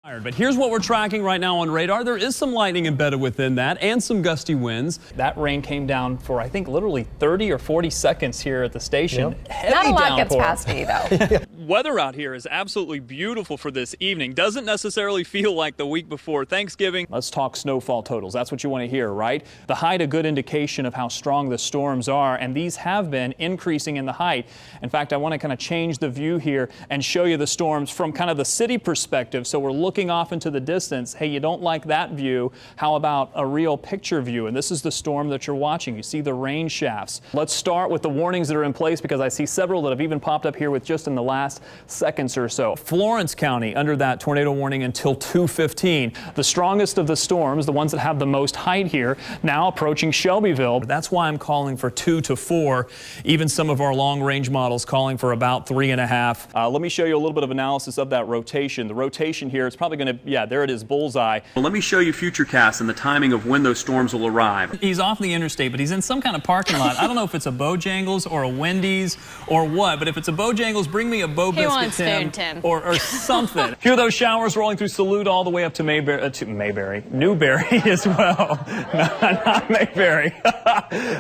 But here's what we're tracking right now on radar. There is some lightning embedded within that and some gusty winds. That rain came down for, I think, literally 30 or 40 seconds here at the station. Yep. Heavy Not a lot downpour. gets past me, though. Weather out here is absolutely beautiful for this evening. Doesn't necessarily feel like the week before Thanksgiving. Let's talk snowfall totals. That's what you want to hear, right? The height, a good indication of how strong the storms are, and these have been increasing in the height. In fact, I want to kind of change the view here and show you the storms from kind of the city perspective. So we're looking off into the distance. Hey, you don't like that view. How about a real picture view? And this is the storm that you're watching. You see the rain shafts. Let's start with the warnings that are in place, because I see several that have even popped up here with just in the last seconds or so. Florence County under that tornado warning until 2:15. The strongest of the storms, the ones that have the most height here, now approaching Shelbyville. That's why I'm calling for 2 to 4. Even some of our long range models calling for about 3.5. Let me show you a little bit of analysis of that rotation. The rotation here is probably going to, yeah, there it is, bullseye. Well, let me show you futurecasts and the timing of when those storms will arrive. He's off the interstate, but he's in some kind of parking lot. I don't know if it's a Bojangles or a Wendy's or what, but if it's a Bojangles, bring me a Bo Biscuit, Tim, or something. A few of those showers rolling through Salute all the way up to Newberry as well. Not Mayberry.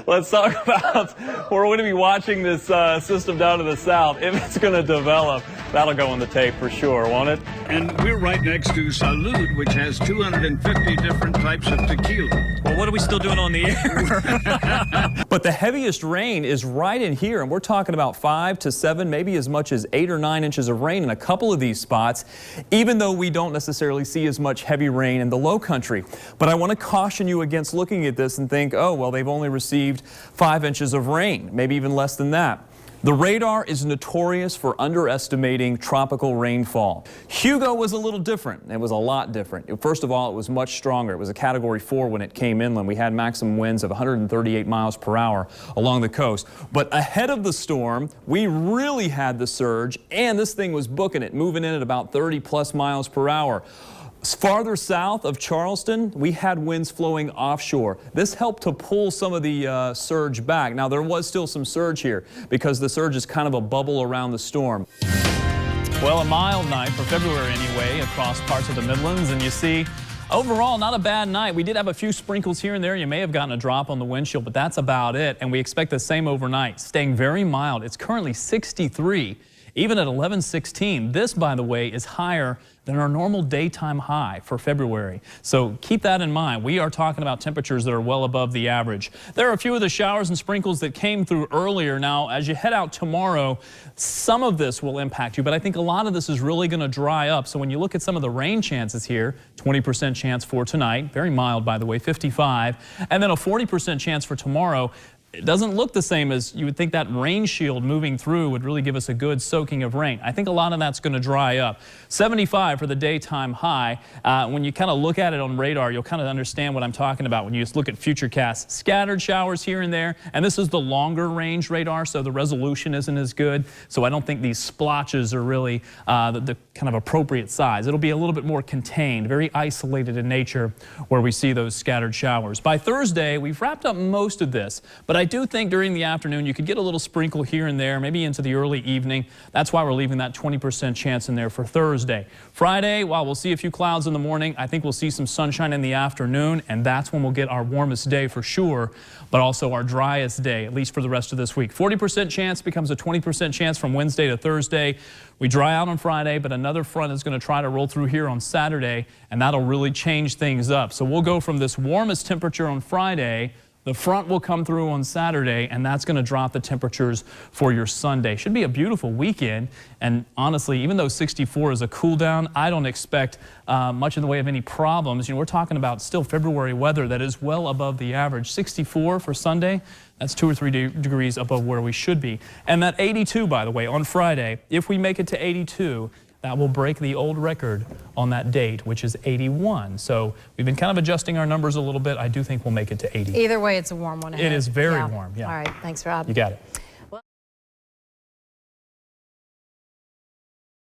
Let's talk about, we're going to be watching this system down to the south. If it's going to develop, that'll go on the tape for sure, won't it? And we're right next to Salute, which has 250 different types of tequila. Well, what are we still doing on the air? But the heaviest rain is right in here, and we're talking about 5 to 7, maybe as much as 8 or 9 inches of rain in a couple of these spots, even though we don't necessarily see as much heavy rain in the low country. But I want to caution you against looking at this and think, oh, well, they've only received 5 inches of rain, maybe even less than that. The radar is notorious for underestimating tropical rainfall. HUGO was a little different. It was a lot different. First of all, it was much stronger. It was a Category 4 when it came inland. We had maximum winds of 138 miles per hour along the coast. But ahead of the storm, we really had the surge, and this thing was booking it, moving in at about 30 plus miles per hour. Farther south of Charleston, we had winds flowing offshore. This helped to pull some of the surge back. Now, there was still some surge here because the surge is kind of a bubble around the storm. Well, a mild night for February anyway across parts of the Midlands, and you see, overall, not a bad night. We did have a few sprinkles here and there. You may have gotten a drop on the windshield, but that's about it, and we expect the same overnight, staying very mild. It's currently 63. Even at 11:16, this, by the way, is higher than our normal daytime high for February. So keep that in mind. We are talking about temperatures that are well above the average. There are a few of the showers and sprinkles that came through earlier. Now, as you head out tomorrow, some of this will impact you, but I think a lot of this is really going to dry up. So when you look at some of the rain chances here, 20% chance for tonight, very mild, by the way, 55, and then a 40% chance for tomorrow. It doesn't look the same as you would think. That rain shield moving through would really give us a good soaking of rain. I think a lot of that's going to dry up. 75 for the daytime high. When you kind of look at it on radar, you'll kind of understand what I'm talking about when you just look at futurecasts. Scattered showers here and there, and this is the longer range radar, so the resolution isn't as good. So I don't think these splotches are really the kind of appropriate size. It'll be a little bit more contained, very isolated in nature where we see those scattered showers. By Thursday, we've wrapped up most of this, but I do think during the afternoon you could get a little sprinkle here and there, maybe into the early evening. That's why we're leaving that 20% chance in there for Thursday. Friday, while we'll see a few clouds in the morning, I think we'll see some sunshine in the afternoon, and that's when we'll get our warmest day for sure, but also our driest day, at least for the rest of this week. 40% chance becomes a 20% chance from Wednesday to Thursday. We dry out on Friday, but another front is going to try to roll through here on Saturday, and that'll really change things up. So we'll go from this warmest temperature on Friday. The front will come through on Saturday, and that's going to drop the temperatures for your Sunday. Should be a beautiful weekend, and honestly, even though 64 is a cool down, I don't expect much in the way of any problems. You know, we're talking about still February weather that is well above the average. 64 for Sunday, that's 2 or 3 degrees above where we should be. And that 82, by the way, on Friday, if we make it to 82, that will break the old record on that date, which is 81. So we've been kind of adjusting our numbers a little bit. I do think we'll make it to 80. Either way, it's a warm one ahead. It is very warm, yeah. All right, thanks, Rob. You got it.